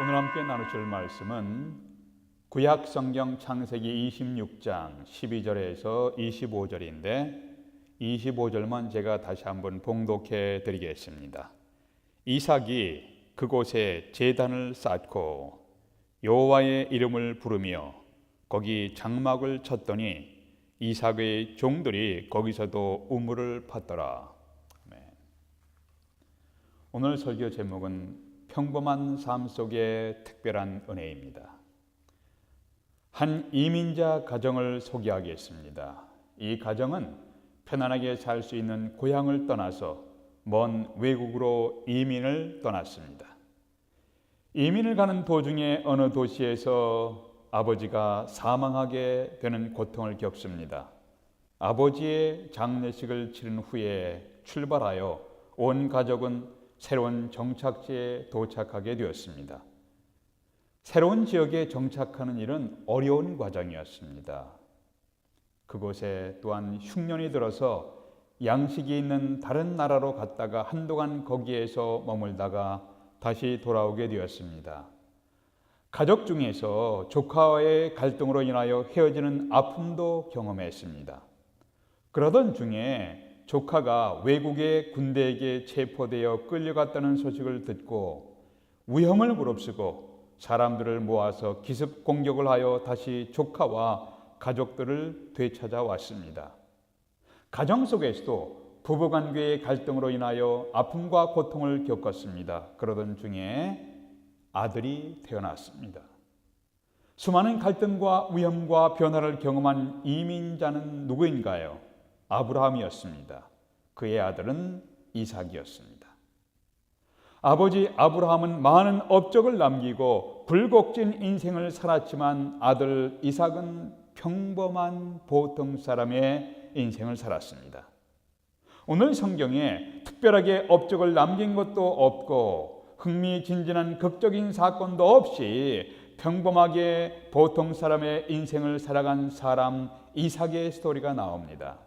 오늘 함께 나누실 말씀은 구약 성경 창세기 26장 12절에서 25절인데 25절만 제가 다시 한번 봉독해 드리겠습니다. 이삭이 그곳에 제단을 쌓고 여호와의 이름을 부르며 거기 장막을 쳤더니 이삭의 종들이 거기서도 우물을 팠더라. 오늘 설교 제목은 평범한 삶 속의 특별한 은혜입니다. 한 이민자 가정을 소개하겠습니다. 이 가정은 편안하게 살 수 있는 고향을 떠나서 먼 외국으로 이민을 떠났습니다. 이민을 가는 도중에 어느 도시에서 아버지가 사망하게 되는 고통을 겪습니다. 아버지의 장례식을 치른 후에 출발하여 온 가족은 새로운 정착지에 도착하게 되었습니다. 새로운 지역에 정착하는 일은 어려운 과정이었습니다. 그곳에 또한 흉년이 들어서 양식이 있는 다른 나라로 갔다가 한동안 거기에서 머물다가 다시 돌아오게 되었습니다. 가족 중에서 조카와의 갈등으로 인하여 헤어지는 아픔도 경험했습니다. 그러던 중에 조카가 외국의 군대에게 체포되어 끌려갔다는 소식을 듣고 위험을 무릅쓰고 사람들을 모아서 기습 공격을 하여 다시 조카와 가족들을 되찾아왔습니다. 가정 속에서도 부부관계의 갈등으로 인하여 아픔과 고통을 겪었습니다. 그러던 중에 아들이 태어났습니다. 수많은 갈등과 위험과 변화를 경험한 이민자는 누구인가요? 아브라함이었습니다. 그의 아들은 이삭이었습니다. 아버지 아브라함은 많은 업적을 남기고 굴곡진 인생을 살았지만 아들 이삭은 평범한 보통 사람의 인생을 살았습니다. 오늘 성경에 특별하게 업적을 남긴 것도 없고 흥미진진한 극적인 사건도 없이 평범하게 보통 사람의 인생을 살아간 사람 이삭의 스토리가 나옵니다.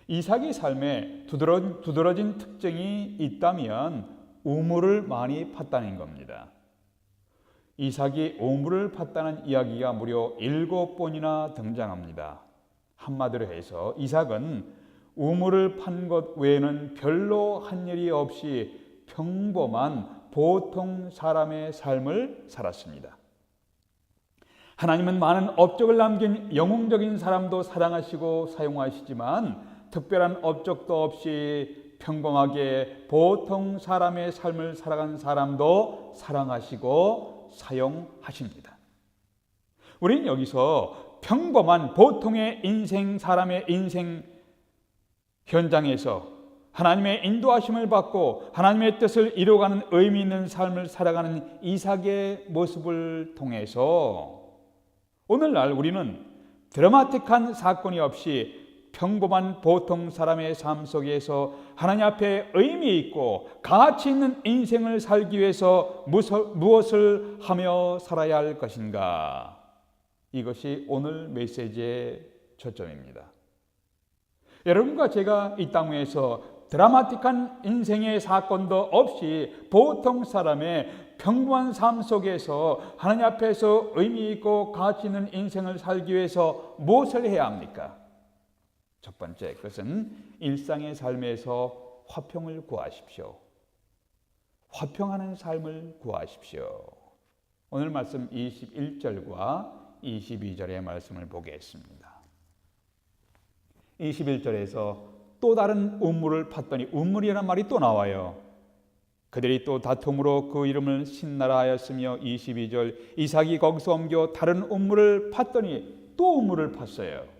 이삭의 삶에 두드러진 특징이 있다면 우물을 많이 팠다는 겁니다. 이삭이 우물을 팠다는 이야기가 무려 7번이나 등장합니다. 한마디로 해서 이삭은 우물을 판 것 외에는 별로 한 일이 없이 평범한 보통 사람의 삶을 살았습니다. 하나님은 많은 업적을 남긴 영웅적인 사람도 사랑하시고 사용하시지만 특별한 업적도 없이 평범하게 보통 사람의 삶을 살아간 사람도 사랑하시고 사용하십니다. 우리는 여기서 평범한 보통의 인생, 사람의 인생 현장에서 하나님의 인도하심을 받고 하나님의 뜻을 이루어가는 의미 있는 삶을 살아가는 이삭의 모습을 통해서 오늘날 우리는 드라마틱한 사건이 없이 평범한 보통 사람의 삶 속에서 하나님 앞에 의미 있고 가치 있는 인생을 살기 위해서 무엇을 하며 살아야 할 것인가? 이것이 오늘 메시지의 초점입니다. 여러분과 제가 이 땅 위에서 드라마틱한 인생의 사건도 없이 보통 사람의 평범한 삶 속에서 하나님 앞에서 의미 있고 가치 있는 인생을 살기 위해서 무엇을 해야 합니까? 첫 번째, 그것은 일상의 삶에서 화평을 구하십시오. 화평하는 삶을 구하십시오. 오늘 말씀 21절과 22절의 말씀을 보겠습니다. 21절에서 또 다른 우물을 팠더니 우물이라는 말이 또 나와요. 그들이 또 다툼으로 그 이름을 신나라 하였으며 22절 이삭이 거기서 옮겨 다른 우물을 팠더니 또 우물을 팠어요.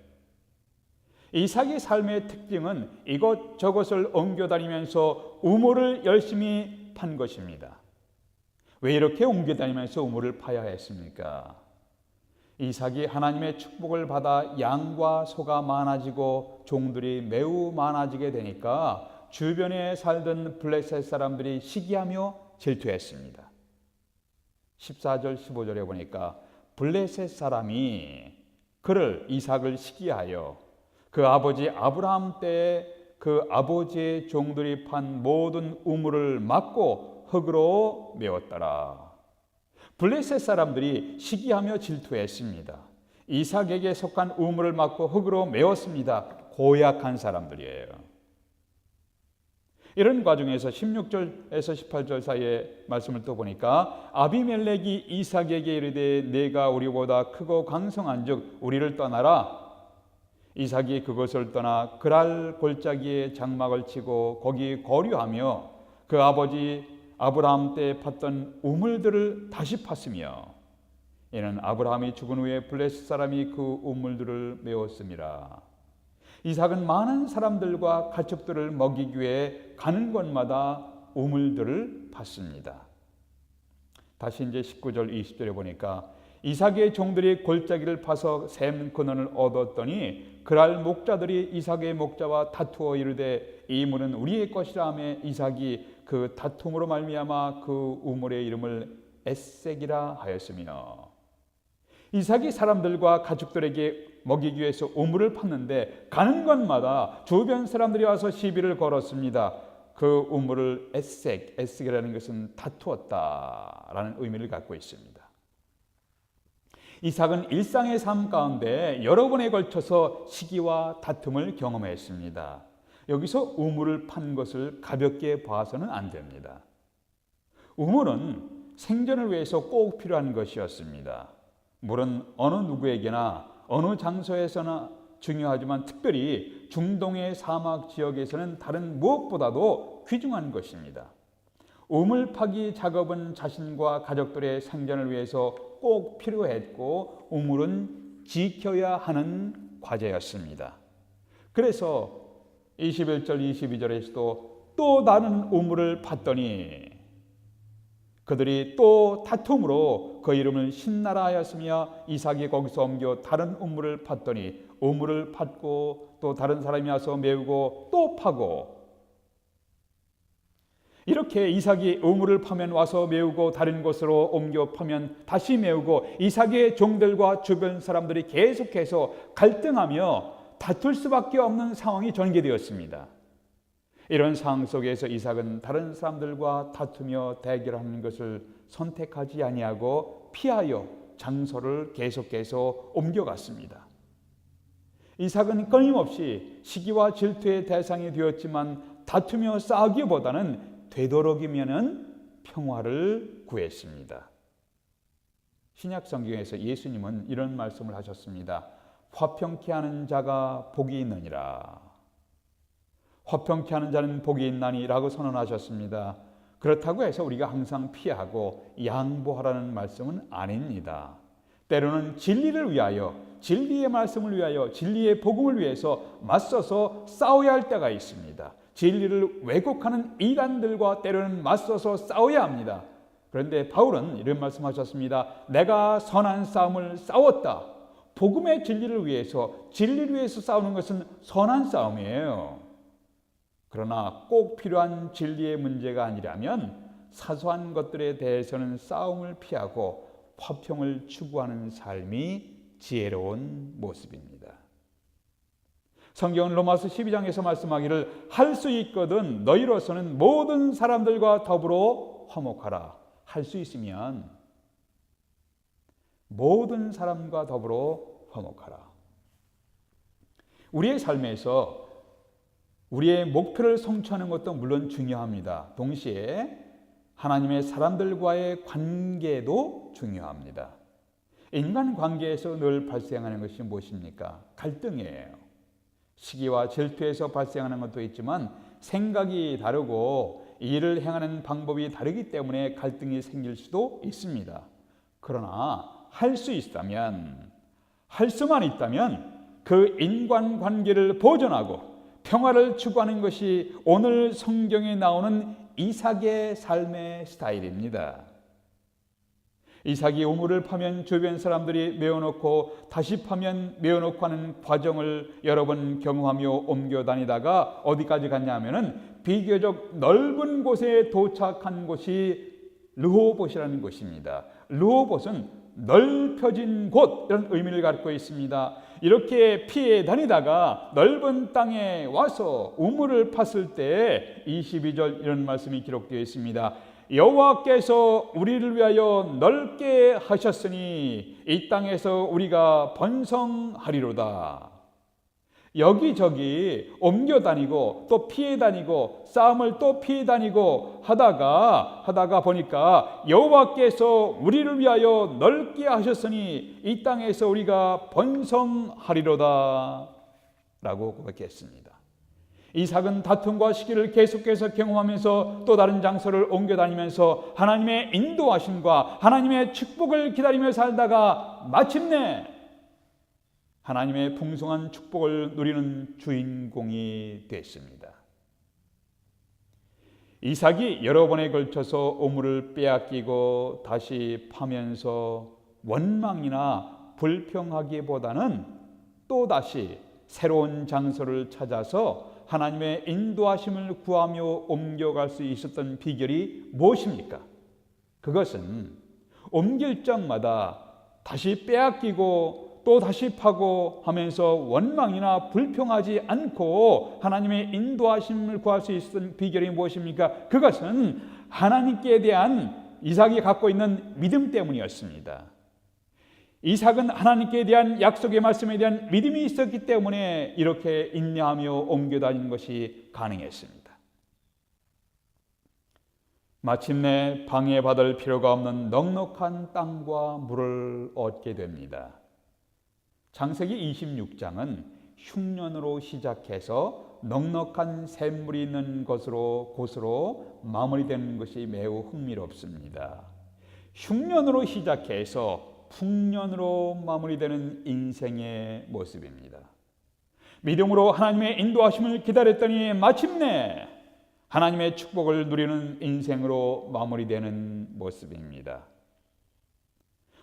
이삭의 삶의 특징은 이것저것을 옮겨다니면서 우물을 열심히 판 것입니다. 왜 이렇게 옮겨다니면서 우물을 파야 했습니까? 이삭이 하나님의 축복을 받아 양과 소가 많아지고 종들이 매우 많아지게 되니까 주변에 살던 블레셋 사람들이 시기하며 질투했습니다. 14절 15절에 보니까 블레셋 사람이 그를 이삭을 시기하여 그 아버지 아브라함 때에 그 아버지의 종들이 판 모든 우물을 막고 흙으로 메웠더라. 블레셋 사람들이 시기하며 질투했습니다. 이삭에게 속한 우물을 막고 흙으로 메웠습니다. 고약한 사람들이에요. 이런 과정에서 16절에서 18절 사이의 말씀을 또 보니까 아비멜렉이 이삭에게 이르되 내가 우리보다 크고 강성한즉 우리를 떠나라. 이삭이 그것을 떠나 그랄 골짜기에 장막을 치고 거기 거류하며 그 아버지 아브라함 때 팠던 우물들을 다시 팠으며 이는 아브라함이 죽은 후에 블레셋 사람이 그 우물들을 메웠습니다. 이삭은 많은 사람들과 가축들을 먹이기 위해 가는 곳마다 우물들을 팠습니다. 다시 이제 19절 20절에 보니까 이삭의 종들이 골짜기를 파서 샘 근원을 얻었더니 그랄 목자들이 이삭의 목자와 다투어 이르되 이 물은 우리의 것이라 하며 이삭이 그 다툼으로 말미암아 그 우물의 이름을 에색이라 하였으며 이삭이 사람들과 가축들에게 먹이기 위해서 우물을 팠는데 가는 곳마다 주변 사람들이 와서 시비를 걸었습니다. 그 우물을 에색이라는 것은 다투었다라는 의미를 갖고 있습니다. 이삭은 일상의 삶 가운데 여러 번에 걸쳐서 시기와 다툼을 경험했습니다. 여기서 우물을 판 것을 가볍게 봐서는 안 됩니다. 우물은 생존을 위해서 꼭 필요한 것이었습니다. 물은 어느 누구에게나 어느 장소에서나 중요하지만 특별히 중동의 사막 지역에서는 다른 무엇보다도 귀중한 것입니다. 우물 파기 작업은 자신과 가족들의 생존을 위해서 꼭 필요했고 우물은 지켜야 하는 과제였습니다. 그래서 21절 22절에서도 또 다른 우물을 팠더니 그들이 또 다툼으로 그 이름을 신나라 하였으며 이삭이 거기서 옮겨 다른 우물을 팠더니 우물을 팠고 또 다른 사람이 와서 메우고 또 파고 이렇게 이삭이 우물을 파면 와서 메우고 다른 곳으로 옮겨 파면 다시 메우고 이삭의 종들과 주변 사람들이 계속해서 갈등하며 다툴 수밖에 없는 상황이 전개되었습니다. 이런 상황 속에서 이삭은 다른 사람들과 다투며 대결하는 것을 선택하지 아니하고 피하여 장소를 계속해서 옮겨갔습니다. 이삭은 끊임없이 시기와 질투의 대상이 되었지만 다투며 싸우기보다는 되도록이면 평화를 구했습니다. 신약 성경에서 예수님은 이런 말씀을 하셨습니다. 화평케 하는 자가 복이 있느니라. 화평케 하는 자는 복이 있나니라고 선언하셨습니다. 그렇다고 해서 우리가 항상 피하고 양보하라는 말씀은 아닙니다. 때로는 진리를 위하여, 진리의 말씀을 위하여, 진리의 복음을 위해서 맞서서 싸워야 할 때가 있습니다. 진리를 왜곡하는 이단들과 때로는 맞서서 싸워야 합니다. 그런데 바울은 이런 말씀하셨습니다. 내가 선한 싸움을 싸웠다. 복음의 진리를 위해서, 진리를 위해서 싸우는 것은 선한 싸움이에요. 그러나 꼭 필요한 진리의 문제가 아니라면 사소한 것들에 대해서는 싸움을 피하고 화평을 추구하는 삶이 지혜로운 모습입니다. 성경은 로마서 12장에서 말씀하기를 할 수 있거든 너희로서는 모든 사람들과 더불어 화목하라. 할 수 있으면 모든 사람과 더불어 화목하라. 우리의 삶에서 우리의 목표를 성취하는 것도 물론 중요합니다. 동시에 하나님의 사람들과의 관계도 중요합니다. 인간관계에서 늘 발생하는 것이 무엇입니까? 갈등이에요. 시기와 질투에서 발생하는 것도 있지만 생각이 다르고 일을 행하는 방법이 다르기 때문에 갈등이 생길 수도 있습니다. 그러나 할 수 있다면, 할 수만 있다면 그 인간관계를 보존하고 평화를 추구하는 것이 오늘 성경에 나오는 이삭의 삶의 스타일입니다. 이삭이 우물을 파면 주변 사람들이 메워놓고 다시 파면 메워놓고 하는 과정을 여러 번 경험하며 옮겨 다니다가 어디까지 갔냐 하면은 비교적 넓은 곳에 도착한 곳이 르호봇이라는 곳입니다. 르호봇은 넓혀진 곳 이런 의미를 갖고 있습니다. 이렇게 피해 다니다가 넓은 땅에 와서 우물을 팠을 때 22절 이런 말씀이 기록되어 있습니다. 여호와께서 우리를 위하여 넓게 하셨으니 이 땅에서 우리가 번성하리로다. 여기저기 옮겨 다니고 또 피해 다니고 싸움을 또 피해 다니고 하다가 보니까 여호와께서 우리를 위하여 넓게 하셨으니 이 땅에서 우리가 번성하리로다 라고 고백했습니다. 이삭은 다툼과 시기를 계속해서 경험하면서 또 다른 장소를 옮겨 다니면서 하나님의 인도하심과 하나님의 축복을 기다리며 살다가 마침내 하나님의 풍성한 축복을 누리는 주인공이 됐습니다. 이삭이 여러 번에 걸쳐서 오물을 빼앗기고 다시 파면서 원망이나 불평하기보다는 또다시 새로운 장소를 찾아서 하나님의 인도하심을 구하며 옮겨갈 수 있었던 비결이 무엇입니까? 그것은 옮길 적마다 다시 빼앗기고 또 다시 파고 하면서 원망이나 불평하지 않고 하나님의 인도하심을 구할 수 있었던 비결이 무엇입니까? 그것은 하나님께 대한 이삭이 갖고 있는 믿음 때문이었습니다. 이삭은 하나님께 대한 약속의 말씀에 대한 믿음이 있었기 때문에 이렇게 인내하며 옮겨 다니는 것이 가능했습니다. 마침내 방해받을 필요가 없는 넉넉한 땅과 물을 얻게 됩니다. 창세기 26장은 흉년으로 시작해서 넉넉한 샘물이 있는 곳으로 마무리되는 것이 매우 흥미롭습니다. 흉년으로 시작해서 풍년으로 마무리되는 인생의 모습입니다. 믿음으로 하나님의 인도하심을 기다렸더니 마침내 하나님의 축복을 누리는 인생으로 마무리되는 모습입니다.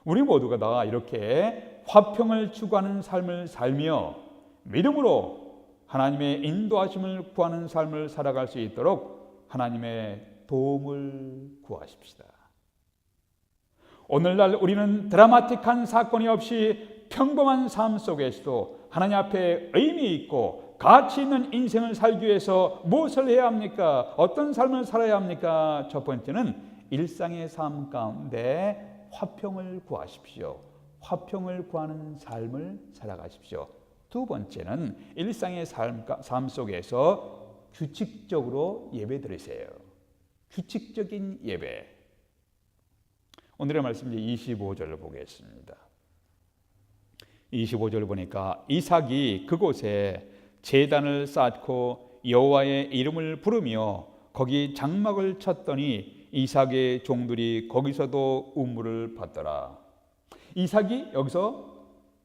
우리 모두가 다 이렇게 화평을 추구하는 삶을 살며 믿음으로 하나님의 인도하심을 구하는 삶을 살아갈 수 있도록 하나님의 도움을 구하십시다. 오늘날 우리는 드라마틱한 사건이 없이 평범한 삶 속에서도 하나님 앞에 의미 있고 가치 있는 인생을 살기 위해서 무엇을 해야 합니까? 어떤 삶을 살아야 합니까? 첫 번째는 일상의 삶 가운데 화평을 구하십시오. 화평을 구하는 삶을 살아가십시오. 두 번째는 일상의 삶 속에서 규칙적으로 예배 드리세요. 규칙적인 예배. 오늘의 말씀 25절을 보겠습니다. 25절을 보니까 이삭이 그곳에 제단을 쌓고 여호와의 이름을 부르며 거기 장막을 쳤더니 이삭의 종들이 거기서도 우물을 받더라. 이삭이 여기서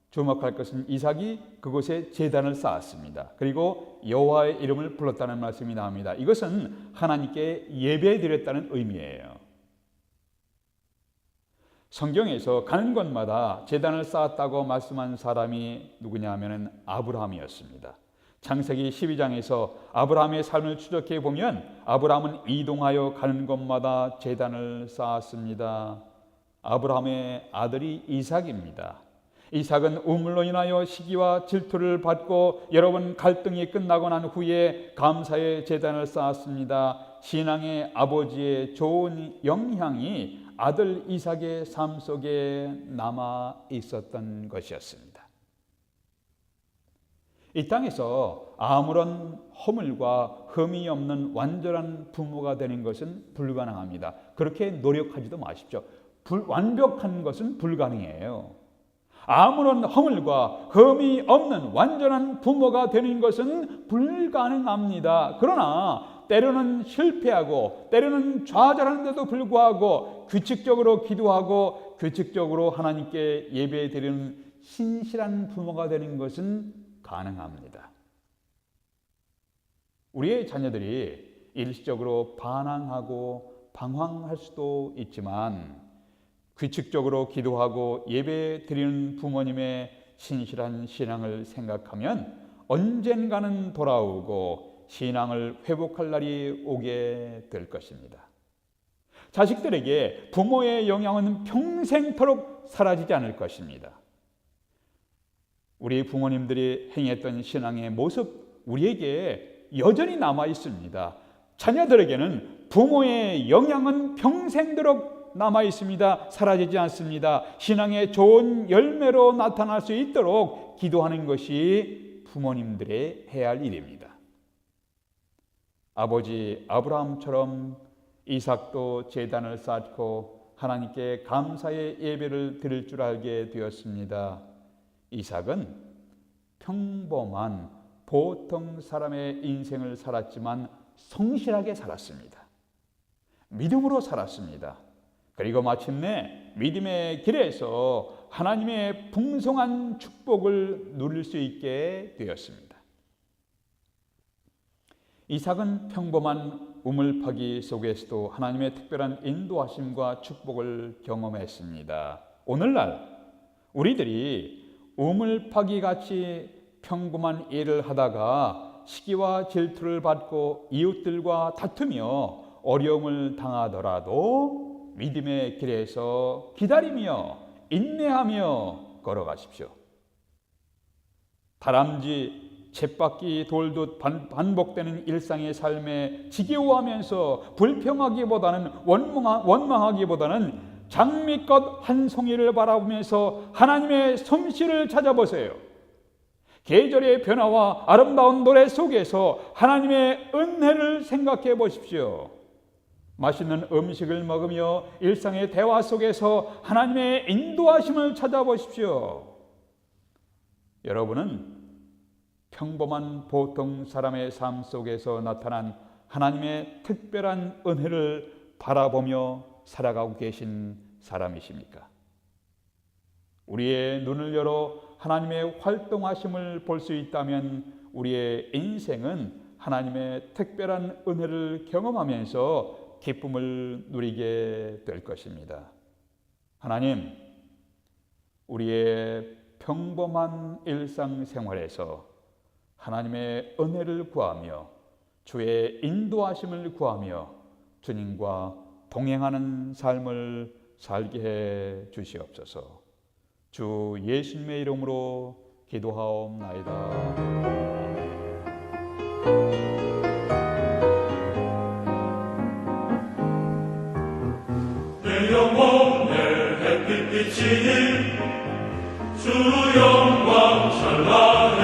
주목할 것은 이삭이 그곳에 제단을 쌓았습니다. 그리고 여호와의 이름을 불렀다는 말씀이 나옵니다. 이것은 하나님께 예배드렸다는 의미예요. 성경에서 가는 곳마다 제단을 쌓았다고 말씀한 사람이 누구냐 하면 아브라함이었습니다. 창세기 12장에서 아브라함의 삶을 추적해 보면 아브라함은 이동하여 가는 곳마다 제단을 쌓았습니다. 아브라함의 아들이 이삭입니다. 이삭은 우물로 인하여 시기와 질투를 받고 여러 번 갈등이 끝나고 난 후에 감사의 제단을 쌓았습니다. 신앙의 아버지의 좋은 영향이 아들 이삭의 삶 속에 남아 있었던 것이었습니다. 이 땅에서 아무런 허물과 흠이 없는 완전한 부모가 되는 것은 불가능합니다. 그렇게 노력하지도 마십시오. 완벽한 것은 불가능해요. 아무런 허물과 흠이 없는 완전한 부모가 되는 것은 불가능합니다. 그러나 때로는 실패하고 때로는 좌절하는데도 불구하고 규칙적으로 기도하고 규칙적으로 하나님께 예배드리는 신실한 부모가 되는 것은 가능합니다. 우리의 자녀들이 일시적으로 반항하고 방황할 수도 있지만 규칙적으로 기도하고 예배드리는 부모님의 신실한 신앙을 생각하면 언젠가는 돌아오고 신앙을 회복할 날이 오게 될 것입니다. 자식들에게 부모의 영향은 평생토록 사라지지 않을 것입니다. 우리 부모님들이 행했던 신앙의 모습 우리에게 여전히 남아 있습니다. 자녀들에게는 부모의 영향은 평생도록 남아 있습니다. 사라지지 않습니다. 신앙의 좋은 열매로 나타날 수 있도록 기도하는 것이 부모님들의 해야 할 일입니다. 아버지 아브라함처럼 이삭도 제단을 쌓고 하나님께 감사의 예배를 드릴 줄 알게 되었습니다. 이삭은 평범한 보통 사람의 인생을 살았지만 성실하게 살았습니다. 믿음으로 살았습니다. 그리고 마침내 믿음의 길에서 하나님의 풍성한 축복을 누릴 수 있게 되었습니다. 이삭은 평범한 우물파기 속에서도 하나님의 특별한 인도하심과 축복을 경험했습니다. 오늘날 우리들이 우물파기 같이 평범한 일을 하다가 시기와 질투를 받고 이웃들과 다투며 어려움을 당하더라도 믿음의 길에서 기다리며 인내하며 걸어가십시오. 다람쥐 쳇바퀴 돌듯 반복되는 일상의 삶에 지겨워하면서 불평하기보다는 원망하기보다는 장미꽃 한 송이를 바라보면서 하나님의 솜씨를 찾아보세요. 계절의 변화와 아름다운 노래 속에서 하나님의 은혜를 생각해 보십시오. 맛있는 음식을 먹으며 일상의 대화 속에서 하나님의 인도하심을 찾아보십시오. 여러분은 평범한 보통 사람의 삶 속에서 나타난 하나님의 특별한 은혜를 바라보며 살아가고 계신 사람이십니까? 우리의 눈을 열어 하나님의 활동하심을 볼 수 있다면 우리의 인생은 하나님의 특별한 은혜를 경험하면서 기쁨을 누리게 될 것입니다. 하나님, 우리의 평범한 일상생활에서 하나님의 은혜를 구하며 주의 인도하심을 구하며 주님과 동행하는 삶을 살게 해 주시옵소서. 주 예수님의 이름으로 기도하옵나이다. 내 영혼 내 햇빛 비치니 주 영광 찬란해